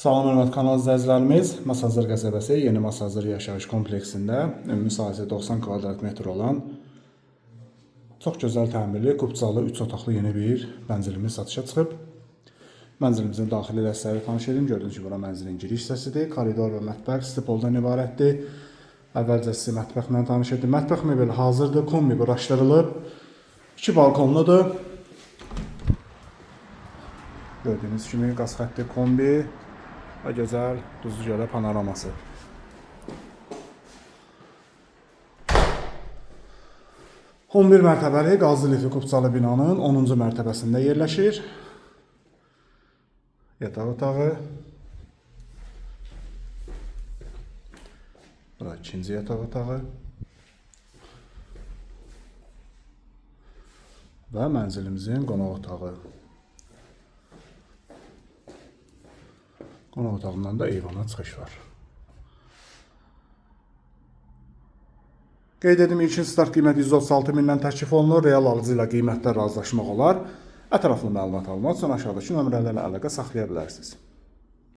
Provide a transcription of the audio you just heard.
Salam hörmətli kanal izləyicilərimiz, Masazır qəsəbəsi Yeni Masazır yaşayış kompleksində ümumi sahəsi 90 kvadrat metr olan çox gözəl təmirli, kubcalı, 3 otaqlı yeni bir mənzilimiz satışa çıxıb. Mənzilimizin daxili dəstələri tanış edim. Gördüyünüz kimi bura mənzilin giriş hissəsidir. Koridor və mətbəx stipoldan ibarətdir. Əvvəlcə sizi mətbəxlə tanış edim. Mətbəx mebeli hazırdır, kombi quraşdırılıb. 2 balkonludur. Gördüyünüz kimi qaz xətti kombi və gözəl Duzlugölə panoraması. On bir mərtəbəli qazlı lifli kubcalı binanın 10-cu mərtəbəsində yerləşir. Yataq otağı. Bura ikinci yataq otağı. Və mənzilimizin qonaq otağı. Qonaq otağından da eyvana çıxış var. Qeyd edim, ilkin start qiyməti 136 mindən təklif olunur. Real alıcı ilə qiymətlər razılaşmaq olar. Ətraflı məlumat almaq üçün aşağıdakı nömrələrlə əlaqə saxlaya bilərsiniz.